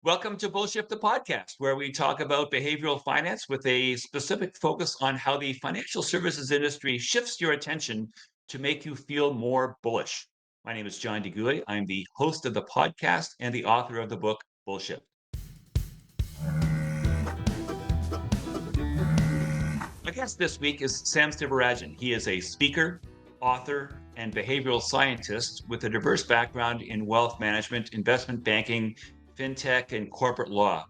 Welcome to Bullshit the podcast, where we talk about behavioral finance with a specific focus on how the financial services industry shifts your attention to make you feel more bullish. My name is John DeGoulet. I'm the host of the podcast and the author of the book Bullshit. My guest this week is Sam Sivarajan. He is a speaker, author, and behavioral scientist with a diverse background in wealth management, investment banking, fintech, and corporate law.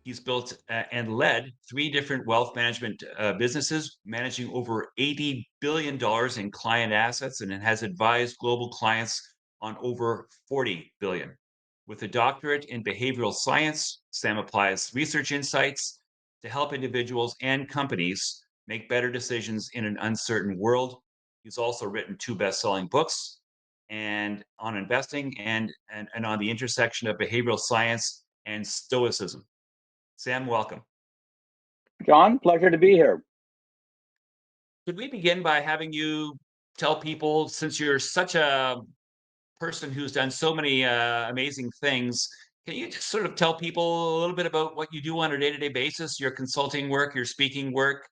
He's built and led three different wealth management businesses, managing over $80 billion in client assets, and has advised global clients on over $40 billion. With a doctorate in behavioral science, Sam applies research insights to help individuals and companies make better decisions in an uncertain world. He's also written two best-selling books and on investing and on the intersection of behavioral science and stoicism. Sam, welcome. John, pleasure to be here. Could we begin by having you tell people, since you're such a person who's done so many amazing things, can you just sort of tell people a little bit about what you do on a day-to-day basis, your consulting work, your speaking work?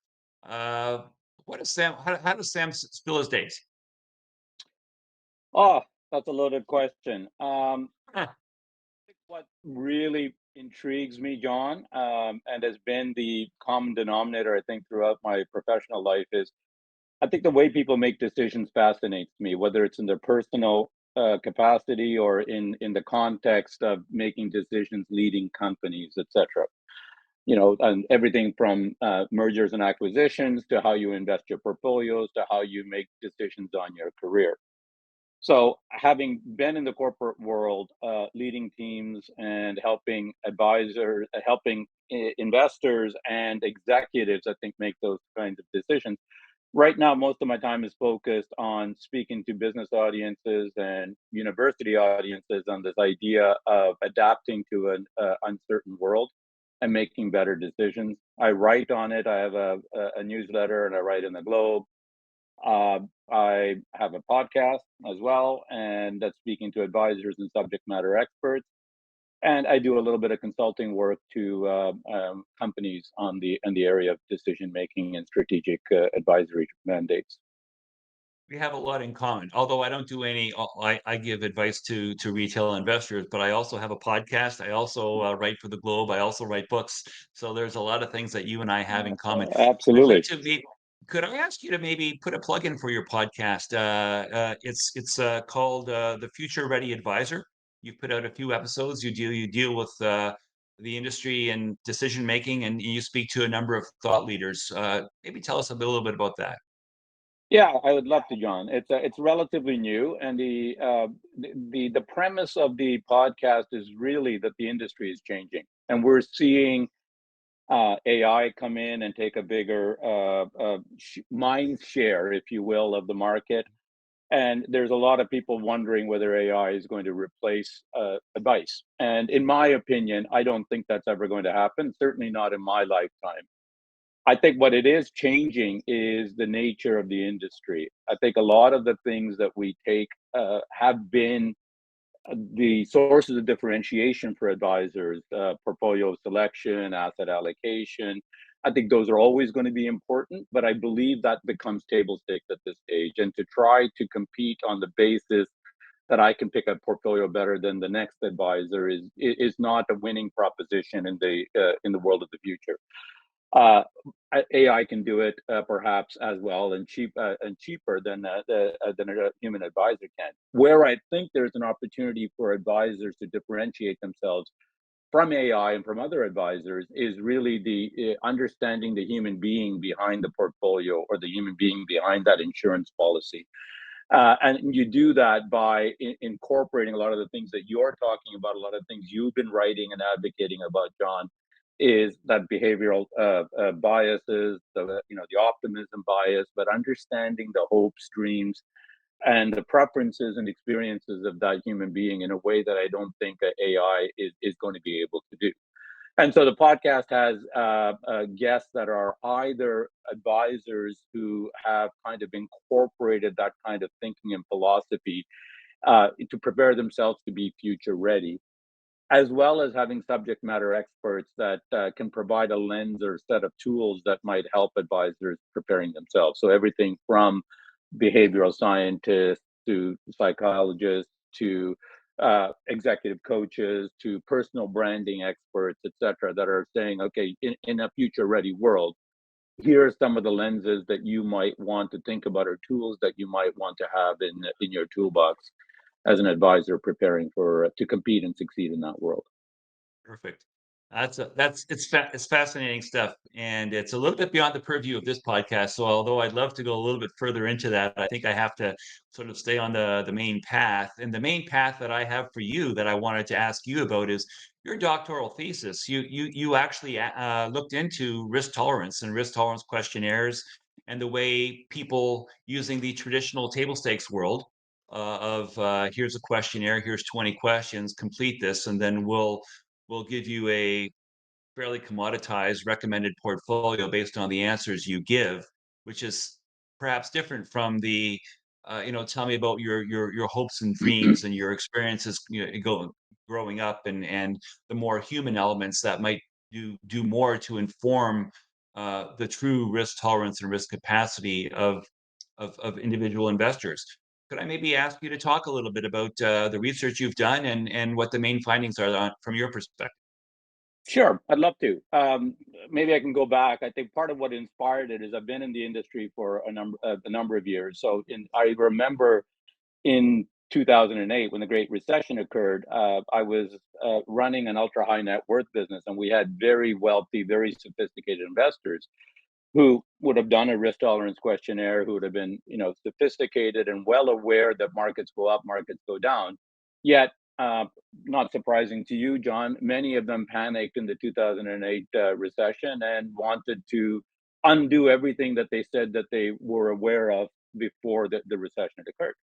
Uh, what is Sam? How does Sam spill his days? Oh, that's a loaded question. Huh. What really intrigues me, John, and has been the common denominator, I think, throughout my professional life is I think the way people make decisions fascinates me, whether it's in their personal capacity or in the context of making decisions, leading companies, etc. And everything from mergers and acquisitions to how you invest your portfolios to how you make decisions on your career. So, having been in the corporate world, leading teams and helping advisors, helping investors and executives, I think, make those kinds of decisions. Right now, most of my time is focused on speaking to business audiences and university audiences on this idea of adapting to an uncertain world and making better decisions. I write on it. I have a newsletter and I write in the Globe. I have a podcast as well, and that's speaking to advisors and subject matter experts. And I do a little bit of consulting work to companies on the area of decision making and strategic advisory mandates. We have a lot in common. Although I don't do any, I give advice to retail investors, but I also have a podcast. I also write for the Globe. I also write books. So there's a lot of things that you and I have in common. I'd like Absolutely. to meet. Could I ask you to maybe put a plug in for your podcast? It's called The Future Ready Advisor. You've put out a few episodes. You deal with the industry and decision making, and you speak to a number of thought leaders. Maybe tell us a little bit about that. Yeah, I would love to, John. It's relatively new, and the premise of the podcast is really that the industry is changing, and we're seeing AI come in and take a bigger mind share, if you will, of the market. And there's a lot of people wondering whether AI is going to replace advice. And in my opinion, I don't think that's ever going to happen. Certainly not in my lifetime. I think what it is changing is the nature of the industry. I think a lot of the things that we take have been the sources of differentiation for advisors, portfolio selection, asset allocation. I think those are always going to be important, but I believe that becomes table stakes at this stage. And to try to compete on the basis that I can pick a portfolio better than the next advisor is not a winning proposition in the world of the future. Uh, AI can do it perhaps as well and cheaper than a human advisor can. Where I think there's an opportunity for advisors to differentiate themselves from AI and from other advisors is really the understanding the human being behind the portfolio or the human being behind that insurance policy. And you do that by incorporating a lot of the things that you're talking about, a lot of things you've been writing and advocating about, John, is that behavioral biases, the optimism bias, but understanding the hopes, dreams, and the preferences and experiences of that human being in a way that I don't think that AI is going to be able to do. And so the podcast has guests that are either advisors who have kind of incorporated that kind of thinking and philosophy to prepare themselves to be future ready. as well as having subject matter experts that can provide a lens or set of tools that might help advisors preparing themselves. So everything from behavioral scientists to psychologists to executive coaches to personal branding experts, et cetera, that are saying, okay, in a future ready world, here are some of the lenses that you might want to think about or tools that you might want to have in your toolbox as an advisor preparing for to compete and succeed in that world. Perfect. It's fascinating stuff, and it's a little bit beyond the purview of this podcast. So although I'd love to go a little bit further into that, I think I have to sort of stay on the main path. And the main path that I have for you that I wanted to ask you about is your doctoral thesis. You actually looked into risk tolerance and risk tolerance questionnaires and the way people using the traditional table stakes world of here's a questionnaire, here's 20 questions, complete this, and then we'll give you a fairly commoditized recommended portfolio based on the answers you give, which is perhaps different from the, tell me about your hopes and dreams and your experiences, growing up, and the more human elements that might do more to inform the true risk tolerance and risk capacity of individual investors. Could I maybe ask you to talk a little bit about the research you've done and what the main findings are from your perspective? Sure, I'd love to. Maybe I can go back. I think part of what inspired it is I've been in the industry for a number of years. I remember in 2008 when the Great Recession occurred, I was running an ultra high net worth business, and we had very wealthy, very sophisticated investors who would have done a risk tolerance questionnaire, who would have been, sophisticated and well aware that markets go up, markets go down. Yet, uh, not surprising to you, John, many of them panicked in the 2008 recession and wanted to undo everything that they said that they were aware of before the recession had occurred.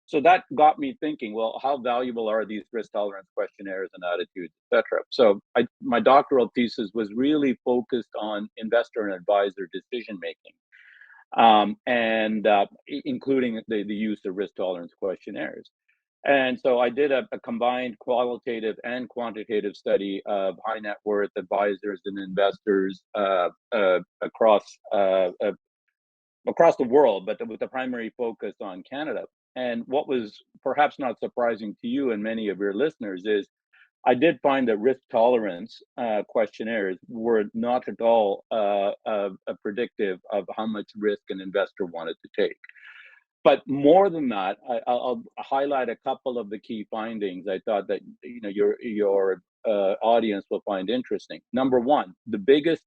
So that got me thinking, well, how valuable are these risk tolerance questionnaires and attitudes, et cetera? My doctoral thesis was really focused on investor and advisor decision making, and including the use of risk tolerance questionnaires. And so I did a combined qualitative and quantitative study of high net worth advisors and investors across the world, but with the primary focus on Canada. And what was perhaps not surprising to you and many of your listeners is I did find that risk tolerance questionnaires were not at all a predictive of how much risk an investor wanted to take. But more than that, I'll highlight a couple of the key findings I thought that your audience will find interesting. Number one, the biggest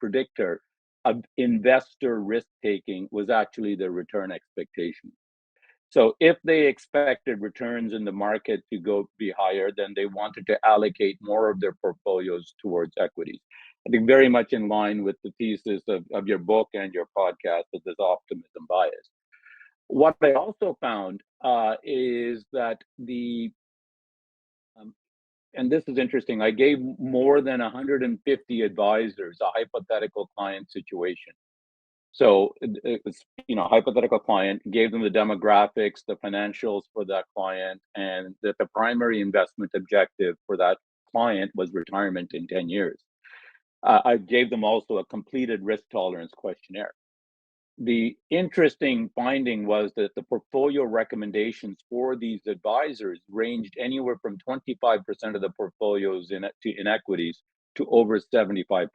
predictor of investor risk taking was actually their return expectation. So if they expected returns in the market to go be higher, then they wanted to allocate more of their portfolios towards equities. I think very much in line with the thesis of your book and your podcast of this optimism bias. What I also found is that um, and this is interesting, I gave more than 150 advisors a hypothetical client situation. So it's, hypothetical client, gave them the demographics, the financials for that client, and that the primary investment objective for that client was retirement in 10 years. I gave them also a completed risk tolerance questionnaire. The interesting finding was that the portfolio recommendations for these advisors ranged anywhere from 25% of the portfolios in equities to over 75%.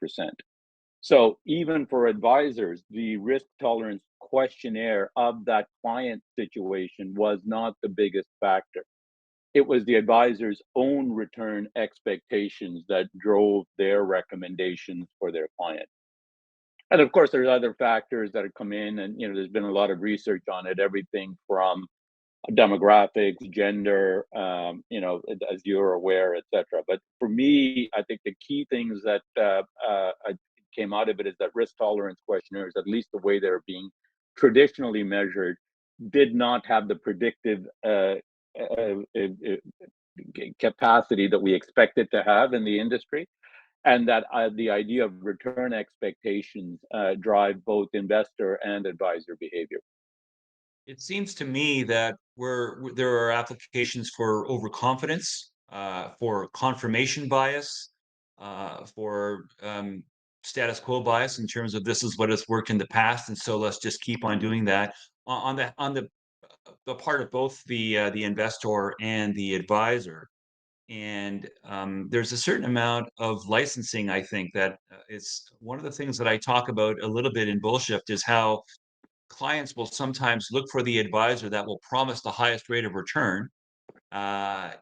So even for advisors, the risk tolerance questionnaire of that client situation was not the biggest factor. It was the advisor's own return expectations that drove their recommendations for their client. And of course, there's other factors that have come in, and there's been a lot of research on it. Everything from demographics, gender, as you're aware, et cetera. But for me, I think the key things that came out of it is that risk tolerance questionnaires, at least the way they're being traditionally measured, did not have the predictive capacity that we expect it to have in the industry, and that the idea of return expectations drive both investor and advisor behavior. It seems to me that there are applications for overconfidence for confirmation bias, for status quo bias in terms of this is what has worked in the past, and so let's just keep on doing that. On the part of both the investor and the advisor, and there's a certain amount of licensing. I think that it's one of the things that I talk about a little bit in Bull Shift is how clients will sometimes look for the advisor that will promise the highest rate of return,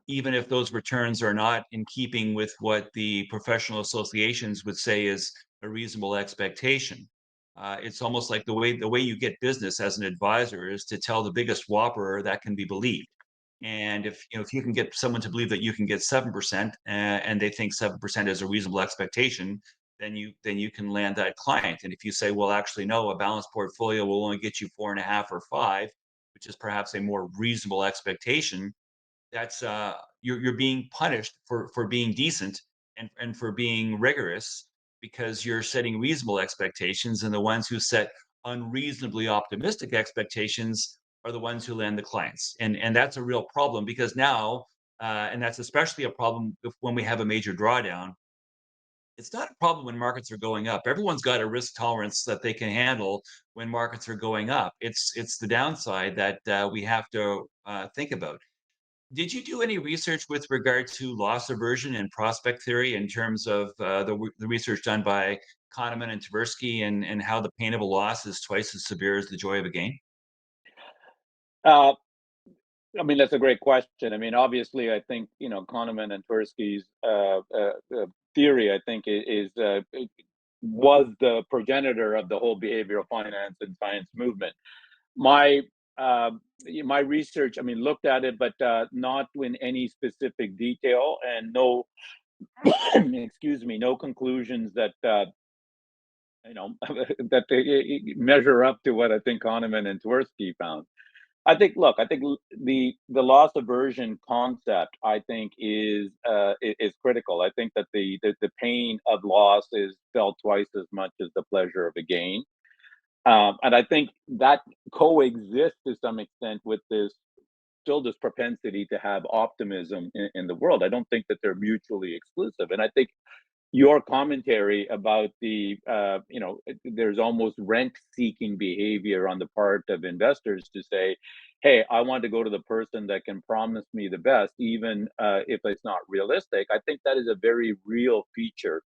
even if those returns are not in keeping with what the professional associations would say is a reasonable expectation. It's almost like the way you get business as an advisor is to tell the biggest whopper that can be believed. And if you can get someone to believe that you can get 7%, and they think 7% is a reasonable expectation, then you can land that client. And if you say, well, actually, no, a balanced portfolio will only get you 4.5 or 5, which is perhaps a more reasonable expectation, that's you're being punished for being decent and for being rigorous, because you're setting reasonable expectations, and the ones who set unreasonably optimistic expectations are the ones who land the clients. And that's a real problem, because now and that's especially a problem when we have a major drawdown. It's not a problem when markets are going up. Everyone's got a risk tolerance that they can handle when markets are going up. It's the downside that we have to think about. Did you do any research with regard to loss aversion and prospect theory in terms of the research done by Kahneman and Tversky, and how the pain of a loss is twice as severe as the joy of a gain? Uh, I mean, that's a great question. I mean, obviously, I think Kahneman and Tversky's theory, I think, was the progenitor of the whole behavioral finance and science movement. My uh, my research, I mean, looked at it, but not in any specific detail, and no, excuse me, no conclusions that that they measure up to what I think Kahneman and Tversky found. I think the loss aversion concept, I think, is critical. I think that the pain of loss is felt twice as much as the pleasure of a gain. And I think that coexists to some extent with this propensity to have optimism in the world. I don't think that they're mutually exclusive. And I think your commentary about there's almost rent-seeking behavior on the part of investors to say, "Hey, I want to go to the person that can promise me the best, even if it's not realistic." I think that is a very real feature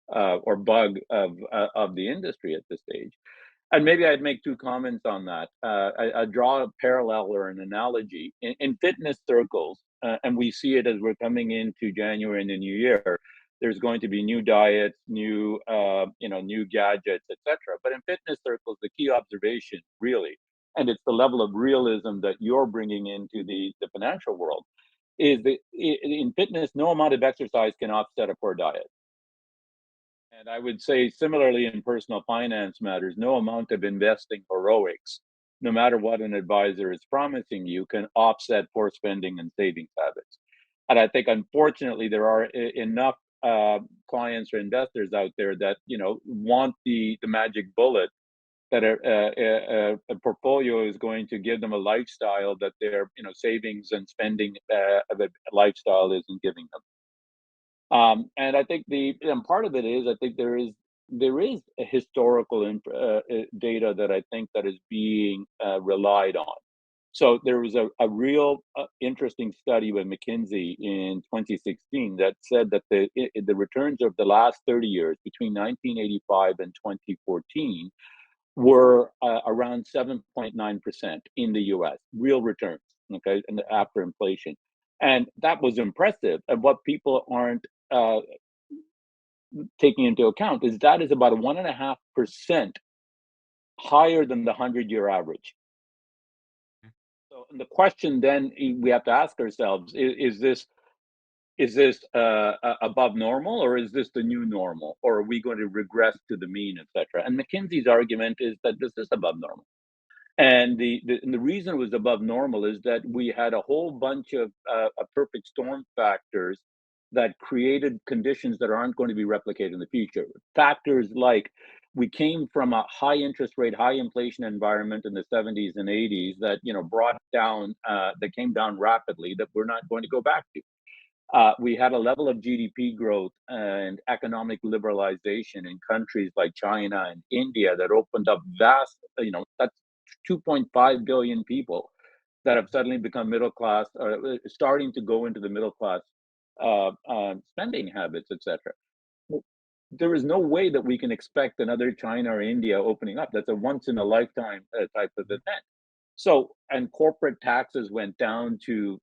or bug of the industry at this stage. And maybe I'd make two comments on that. I draw a parallel or an analogy in fitness circles, and we see it as we're coming into January and the new year. There's going to be new diets, new gadgets, etc. But in fitness circles, the key observation, really, and it's the level of realism that you're bringing into the financial world, is that in fitness, no amount of exercise can offset a poor diet. And I would say similarly in personal finance matters, no amount of investing heroics, no matter what an advisor is promising you, can offset poor spending and savings habits. And I think, unfortunately, there are enough clients or investors out there that want the magic bullet, that a portfolio is going to give them a lifestyle that their savings and spending of a lifestyle isn't giving them. And I think and part of it is, I think there is a historical data that I think that is being relied on. So there was a real interesting study with McKinsey in 2016 that said that the returns of the last 30 years, between 1985 and 2014, were around 7.9% in the US, real returns, okay, and after inflation. And that was impressive. And what people aren't uh, taking into account is that is about a 1.5% higher than the 100-year average. So the question then we have to ask ourselves is this above normal, or is this the new normal, or are we going to regress to the mean, etc.? And McKinsey's argument is that this is above normal. And the reason it was above normal is that we had a whole bunch of a perfect storm factors that created conditions that aren't going to be replicated in the future. Factors like we came from a high interest rate, high inflation environment in the 70s and 80s that brought down that came down rapidly, that we're not going to go back to. We had a level of GDP growth and economic liberalization in countries like China and India that opened up vast, that's 2.5 billion people that have suddenly become middle class, or starting to go into the middle class spending habits, etc. There is no way that we can expect another China or India opening up. That's a once in a lifetime type of event. So, and corporate taxes went down to,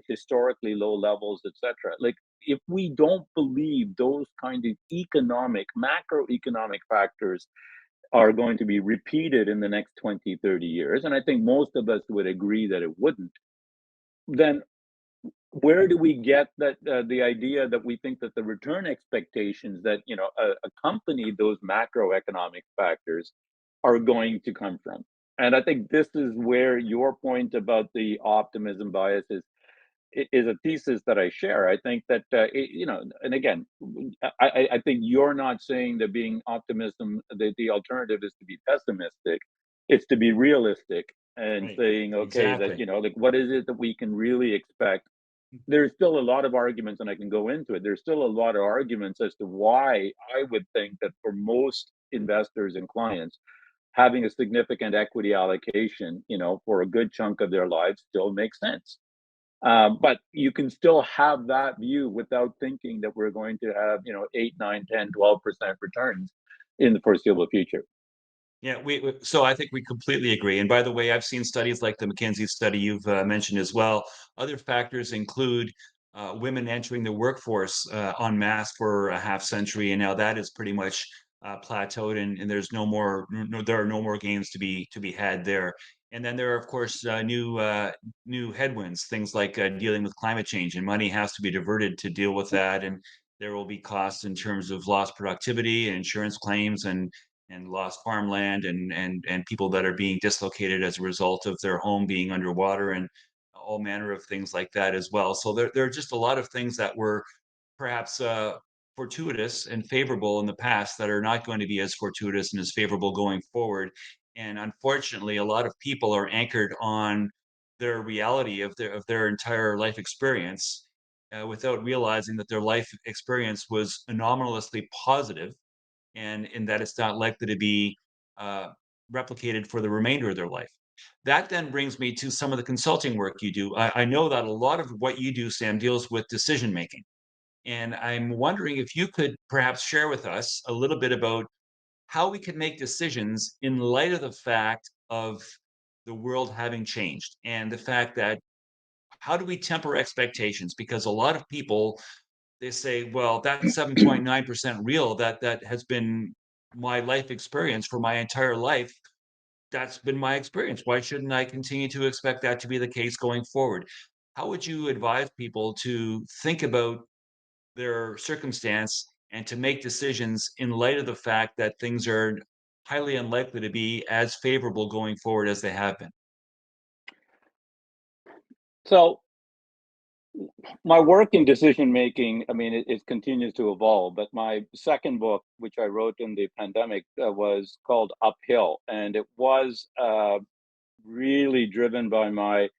historically low levels, etc. Like, if we don't believe those kind of macroeconomic factors are going to be repeated in the next 20, 30 years, and I think most of us would agree that it wouldn't, then where do we get that the idea that we think that the return expectations that accompany those macroeconomic factors are going to come from? And I think this is where your point about the optimism bias is a thesis that I share. I think that and again, I think you're not saying that being optimism, the alternative is to be pessimistic. It's to be realistic and Right. saying, okay, that Exactly. like, what is it that we can really expect? There's still a lot of arguments, and I can go into it. There's still a lot of arguments as to why I would think that for most investors and clients, having a significant equity allocation, for a good chunk of their lives still makes sense. But you can still have that view without thinking that we're going to have, 8, 9, 10, 12% returns in the foreseeable future. Yeah, so I think we completely agree. And by the way, I've seen studies like the McKinsey study you've mentioned as well. Other factors include women entering the workforce en masse for a half century, and now that is pretty much plateaued, and there's no more, no, there are no more gains to be had there. And then there are, of course, new headwinds, things like dealing with climate change, and money has to be diverted to deal with that. And there will be costs in terms of lost productivity and insurance claims and lost farmland and people that are being dislocated as a result of their home being underwater and all manner of things like that as well. So there are just a lot of things that were perhaps fortuitous and favorable in the past that are not going to be as fortuitous and as favorable going forward. And unfortunately, a lot of people are anchored on their reality of their entire life experience without realizing that their life experience was anomalously positive and in that it's not likely to be uh, replicated for the remainder of their life. That then brings me to some of the consulting work you do. I know that a lot of what you do, Sam, deals with decision making. And I'm wondering if you could perhaps share with us a little bit about how we can make decisions in light of the fact of the world having changed and the fact that how do we temper expectations? Because a lot of people they say, well, that's 7.9% real. That has been my life experience for my entire life. That's been my experience. Why shouldn't I continue to expect that to be the case going forward? How would you advise people to think about their circumstance and to make decisions in light of the fact that things are highly unlikely to be as favorable going forward as they have been? So my work in decision making, I mean, it continues to evolve. But my second book, which I wrote in the pandemic, was called Uphill, and it was really driven by my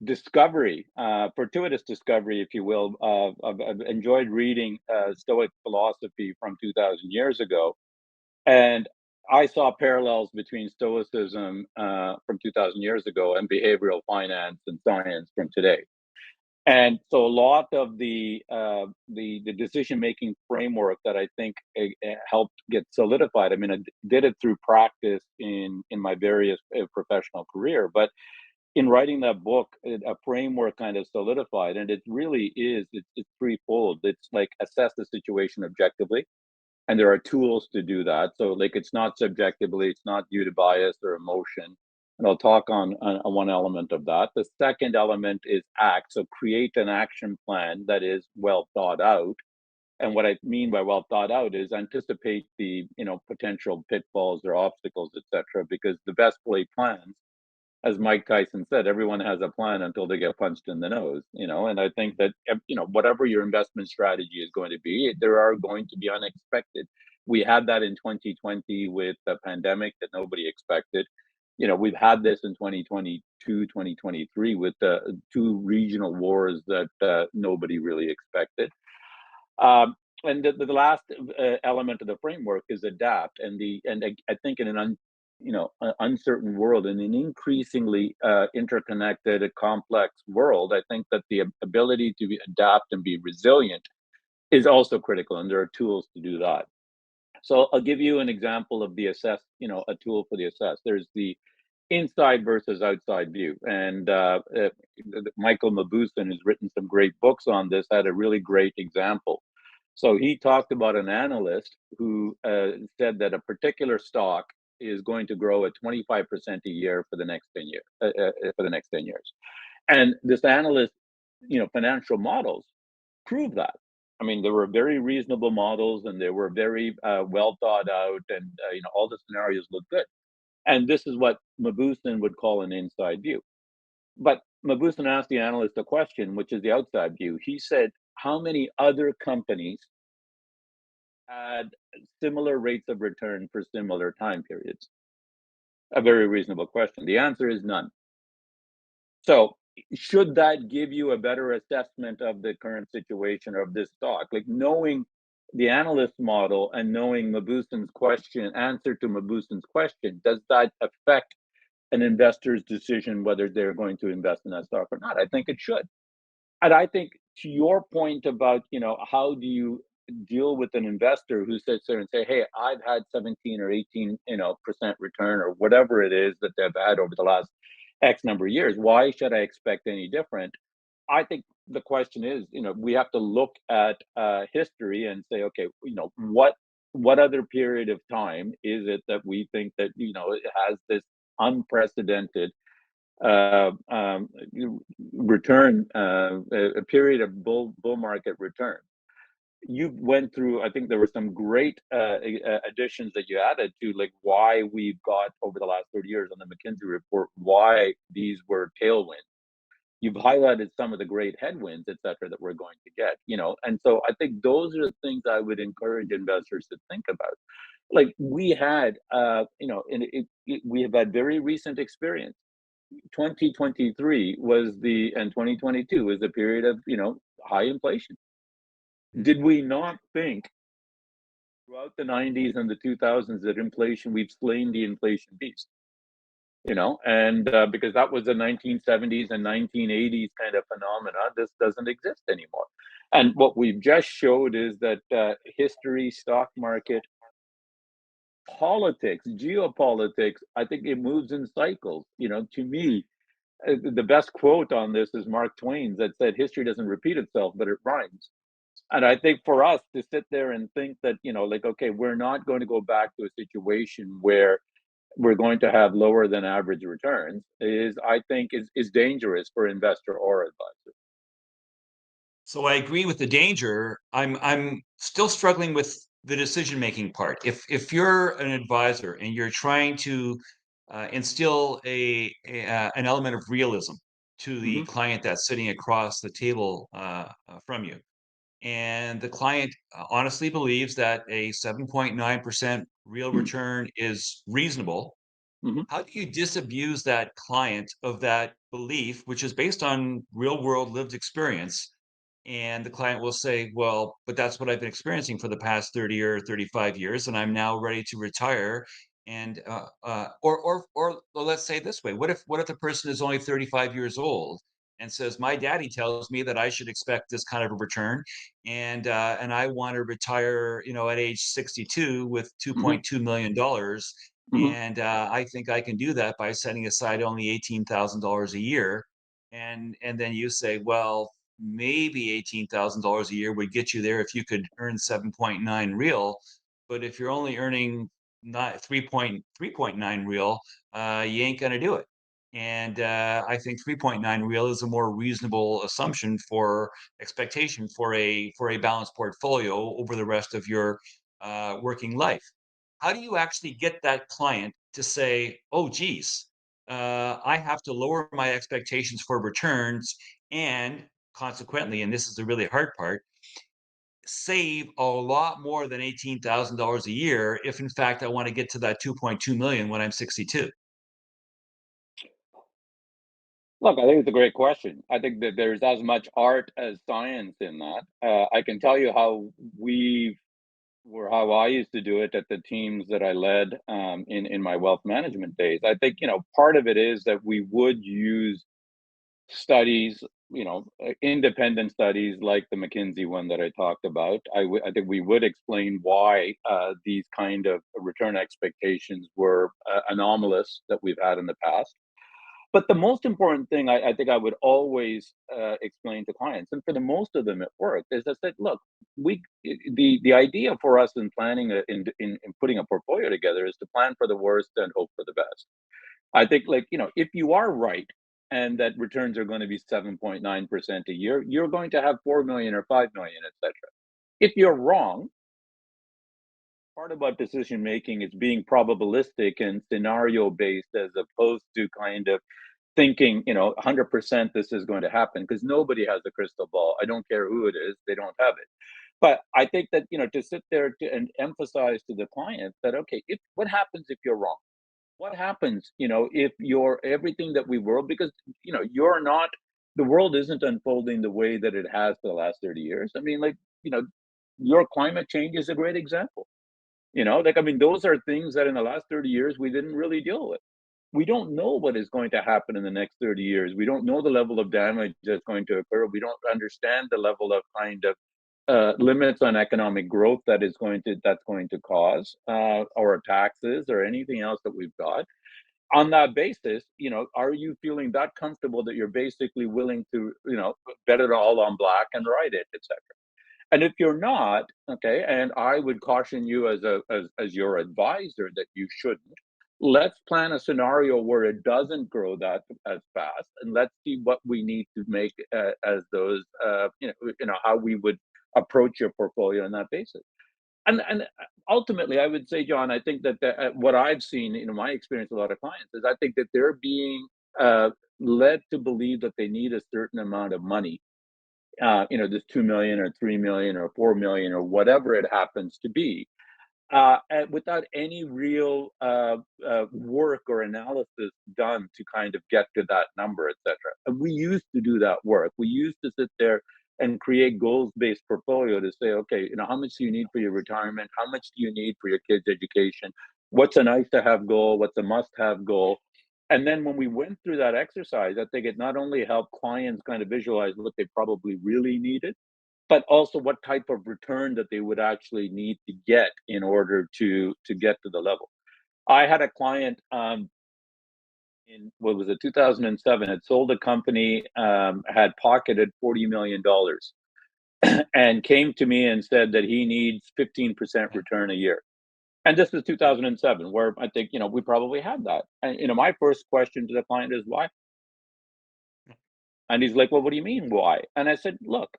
discovery, fortuitous discovery, if you will. I've enjoyed reading Stoic philosophy from 2,000 years ago, and I saw parallels between Stoicism from 2,000 years ago and behavioral finance and science from today. And so a lot of the decision making framework that I think helped get solidified. I mean, I did it through practice in my various professional career, but in writing that book, a framework kind of solidified, and it really is. It's threefold. It's like assess the situation objectively, and there are tools to do that. So, like, it's not subjectively, it's not due to bias or emotion. And I'll talk on one element of that. The second element is act. So, create an action plan that is well thought out. And what I mean by well thought out is anticipate the potential pitfalls or obstacles, etc. Because the best laid plans, as Mike Tyson said, everyone has a plan until they get punched in the nose. And I think that, whatever your investment strategy is going to be, there are going to be unexpected. We had that in 2020 with the pandemic that nobody expected. we've had this in 2022, 2023 with the two regional wars that nobody really expected. Um, and the last element of the framework is adapt, I think in an uncertain world, in an increasingly interconnected, complex world, I think that the ability to adapt and be resilient is also critical, and there are tools to do that. So I'll give you an example of the assess, a tool for the assess. There's the inside versus outside view, and Michael Mabusson has written some great books on this. Had a really great example. So he talked about an analyst who said that a particular stock is going to grow at 25% a year for the next 10 years. For the next 10 years, and this analyst, financial models prove that. I mean, they were very reasonable models, and they were very well thought out, and all the scenarios look good. And this is what Mabusson would call an inside view. But Mabusson asked the analyst a question, which is the outside view. He said, "How many other companies had similar rates of return for similar time periods?" A very reasonable question. The answer is none. So, should that give you a better assessment of the current situation of this stock? Like, knowing the analyst model and knowing answer to Mabusson's question, does that affect an investor's decision whether they're going to invest in that stock or not? I think it should. And I think, to your point about, how do you deal with an investor who sits there and say, "Hey, I've had 17 or 18, percent return, or whatever it is that they've had over the last X number of years. Why should I expect any different?" I think the question is, we have to look at history and say, okay, what other period of time is it that we think that it has this unprecedented uh, um, return, a period of bull market return. You went through, I think there were some great additions that you added to, like, why we've got over the last 30 years on the McKinsey report, why these were tailwinds. You've highlighted some of the great headwinds, et cetera, that we're going to get, and so I think those are the things I would encourage investors to think about. Like, we had, we have had very recent experience. 2023 and 2022 was a period of, high inflation. Did we not think throughout the 90s and the 2000s that we've slain the inflation beast? And because that was a 1970s and 1980s kind of phenomena, this doesn't exist anymore. And what we've just showed is that history, stock market, politics, geopolitics, I think it moves in cycles. To me, the best quote on this is Mark Twain's, that said, "History doesn't repeat itself, but it rhymes." And I think for us to sit there and think that, like, okay, we're not going to go back to a situation where we're going to have lower than average returns I think is dangerous for investor or advisor. So I agree with the danger. I'm still struggling with the decision making part. If you're an advisor and you're trying to instill an element of realism to the Hmm. client that's sitting across the table from you, and the client honestly believes that a 7.9% real Hmm. return is reasonable, Hmm. how do you disabuse that client of that belief, which is based on real world lived experience? And the client will say, "Well, but that's what I've been experiencing for the past 30 or 35 years, and I'm now ready to retire." And or let's say it this way: what if the person is only 35 years old and says, "My daddy tells me that I should expect this kind of a return, and I want to retire, at age 62 with Hmm. 2.2 million dollars, Hmm. and I think I can do that by setting aside only $18,000 a year." And then you say, "Well, maybe $18,000 a year would get you there if you could earn 7.9 real. But if you're only earning not 3.9 real, you ain't going to do it." And I think 3.9 real is a more reasonable assumption for expectation for a balanced portfolio over the rest of your working life. How do you actually get that client to say, "Oh, geez, I have to lower my expectations for returns, and consequently," and this is the really hard part, "save a lot more than $18,000 a year if in fact I want to get to that 2.2 million when I'm 62." Look, I think it's a great question. I think that there's as much art as science in that. I can tell you how we or how I used to do it at the teams that I led in my wealth management days. I think part of it is that we would use studies, independent studies like the McKinsey one that I talked about. I think we would explain why these kind of return expectations were anomalous that we've had in the past. But the most important thing I think I would always explain to clients, and for the most of them it worked, is I said, look, the idea for us in planning in putting a portfolio together is to plan for the worst and hope for the best. I think, like, if you are right and that returns are going to be 7.9% a year, you're going to have 4 million or 5 million, etc. If you're wrong, part about decision making is being probabilistic and scenario based as opposed to kind of thinking, 100% this is going to happen, because nobody has a crystal ball. I don't care who it is, they don't have it. But I think that, to sit there and emphasize to the client that, okay, if what happens if you're wrong? What happens, if you're everything that we were, because, you're not, the world isn't unfolding the way that it has for the last 30 years. I mean, like, you know, your climate change is a great example. Like, I mean, those are things that in the last 30 years we didn't really deal with. We don't know what is going to happen in the next 30 years. We don't know the level of damage that's going to occur. We don't understand the level of kind of limits on economic growth that's going to cause, or taxes or anything else that we've got. On that basis, are you feeling that comfortable that you're basically willing to, bet it all on black and write it, etc. And if you're not, okay, and I would caution you as your advisor that you shouldn't. Let's plan a scenario where it doesn't grow that as fast, and let's see what we need to make as those, how we would approach your portfolio on that basis. And ultimately, I would say, John, I think that what I've seen, my experience with a lot of clients is I think that they're being led to believe that they need a certain amount of money, this 2 million or 3 million or 4 million or whatever it happens to be, and without any real work or analysis done to kind of get to that number, etc. And we used to do that work. We used to sit there and create goals-based portfolio to say, okay, how much do you need for your retirement? How much do you need for your kids' education? What's a nice to have goal? What's a must-have goal? And then when we went through that exercise, I think it not only helped clients kind of visualize what they probably really needed, but also what type of return that they would actually need to get in order to get to the level. I had a client in what was it, 2007, had sold a company, had pocketed $40 million, and came to me and said that he needs 15% return a year. And this was 2007, where I think we probably had that. And my first question to the client is why. And he's like, well, what do you mean, why? And I said, look,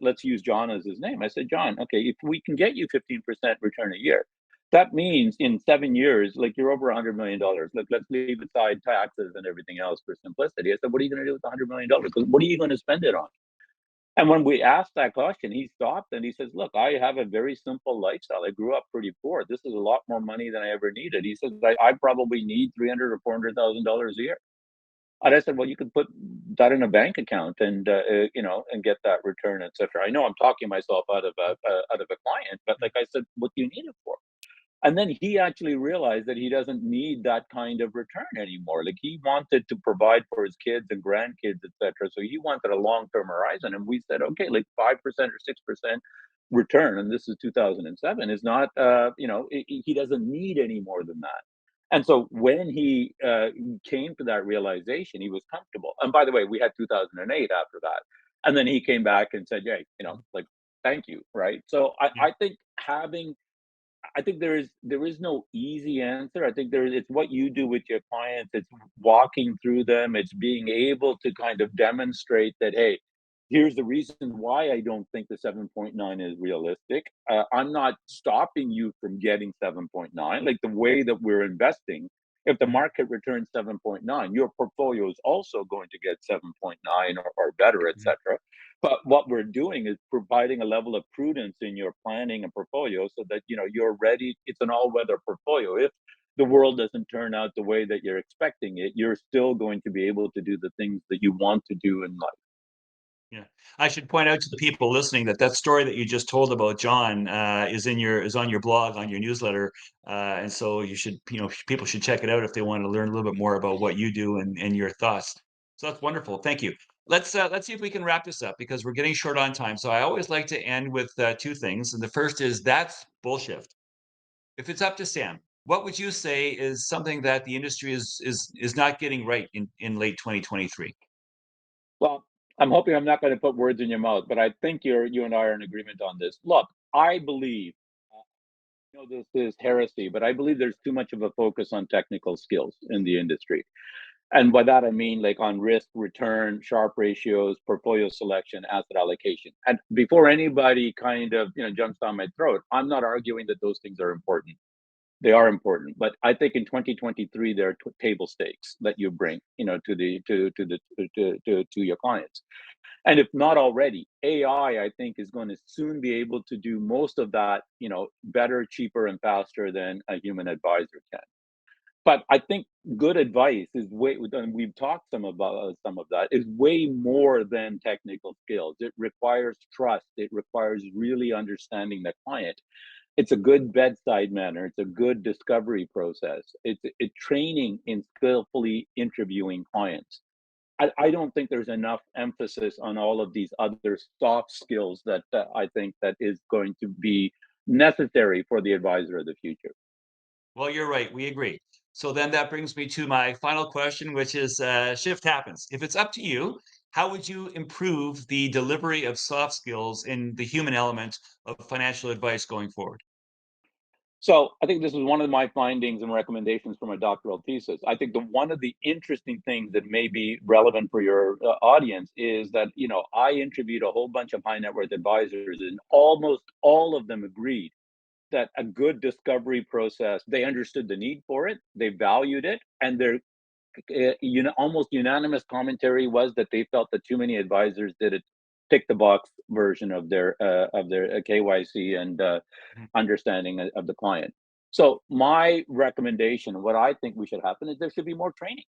let's use John as his name. I said, John, okay, if we can get you 15% return a year, that means in 7 years, like, you're over $100 million. Let's leave aside taxes and everything else for simplicity. I said, what are you going to do with $100 million? Because what are you going to spend it on? And when we asked that question, he stopped and he says, look, I have a very simple lifestyle. I grew up pretty poor. This is a lot more money than I ever needed. He says, I probably need $300,000 or $400,000 a year. And I said, well, you could put that in a bank account and and get that return, etc. I know I'm talking myself out of a client, but like I said, what do you need it for? And then he actually realized that he doesn't need that kind of return anymore. Like, he wanted to provide for his kids and grandkids, etc. So he wanted a long-term horizon. And we said, okay, like 5% or 6% return, and this is 2007, is not, he doesn't need any more than that. And so when he came to that realization, he was comfortable. And by the way, we had 2008 after that. And then he came back and said, yeah, like, thank you. Right. So Yeah. I think there is no easy answer. I think it's what you do with your clients. It's walking through them. It's being able to kind of demonstrate that, hey, here's the reason why I don't think the 7.9 is realistic. I'm not stopping you from getting 7.9. Like, the way that we're investing, if the market returns 7.9, your portfolio is also going to get 7.9 or better, Mhm. etc. But what we're doing is providing a level of prudence in your planning and portfolio so that you're ready. It's an all-weather portfolio. the world doesn't turn out the way that you're expecting it, you're still going to be able to do the things that you want to do in life. Yeah, I should point out to the people listening that that story that you just told about John is on your blog, on your newsletter, and so you should, people should check it out if they want to learn a little bit more about what you do and your thoughts. So that's wonderful. Thank you. Let's see if we can wrap this up because we're getting short on time. So I always like to end with two things, and the first is that's bullshit. If it's up to Sam, what would you say is something that the industry is not getting right in late 2023? Well, I'm hoping I'm not going to put words in your mouth, but I think you and I are in agreement on this. Look, I believe, this is heresy, but I believe there's too much of a focus on technical skills in the industry. And by that, I mean like on risk, return, sharp ratios, portfolio selection, asset allocation. And before anybody kind of, jumps down my throat, I'm not arguing that those things are important. They are important, but I think in 2023 there are table stakes that you bring, to your clients. And if not already, AI, I think, is going to soon be able to do most of that, better, cheaper, and faster than a human advisor can. But I think good advice is way, and we've talked some of that, is way more than technical skills. It requires trust. It requires really understanding the client. It's a good bedside manner. It's a good discovery process. It's training in skillfully interviewing clients. I don't think there's enough emphasis on all of these other soft skills that I think that is going to be necessary for the advisor of the future. Well, you're right. We agree. So then that brings me to my final question, which is shift happens. If it's up to you, how would you improve the delivery of soft skills in the human element of financial advice going forward? So I think this is one of my findings and recommendations for my doctoral thesis. I think one of the interesting things that may be relevant for your audience is that, I interviewed a whole bunch of high net worth advisors, and almost all of them agreed that a good discovery process, they understood the need for it, they valued it, and their almost unanimous commentary was that they felt that too many advisors did it tick the box version of their KYC and Mhm. understanding of the client. So my recommendation, what I think we should happen is there should be more training.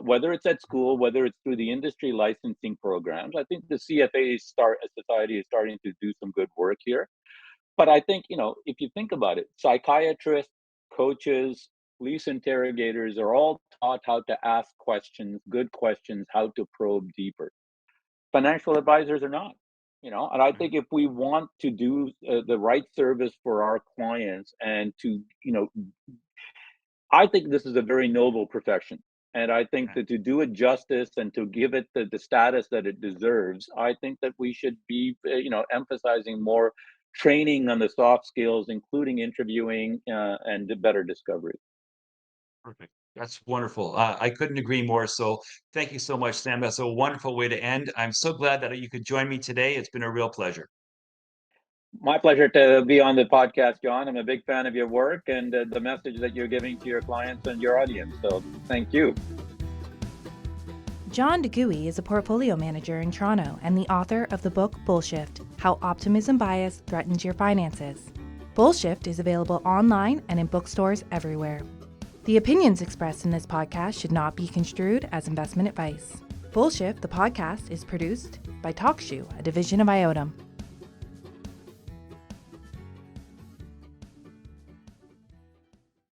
Whether it's at school, whether it's through the industry licensing programs. I think the CFA society is starting to do some good work here. But I think, if you think about it, psychiatrists, coaches, police interrogators are all taught how to ask questions, good questions, how to probe deeper. Financial advisors are not, and I think if we want to do the right service for our clients and to, I think this is a very noble profession. And I think Okay. that to do it justice and to give it the status that it deserves, I think that we should be, emphasizing more training on the soft skills, including interviewing and the better discovery. Perfect. That's wonderful. I couldn't agree more. So thank you so much, Sam. That's a wonderful way to end. I'm so glad that you could join me today. It's been a real pleasure. My pleasure to be on the podcast, John. I'm a big fan of your work and the message that you're giving to your clients and your audience. So thank you. John DeGooey is a portfolio manager in Toronto and the author of the book Bullshift: How Optimism Bias Threatens Your Finances. Bullshift is available online and in bookstores everywhere. The opinions expressed in this podcast should not be construed as investment advice. Bullshift, the podcast, is produced by TalkShoe, a division of IOTM.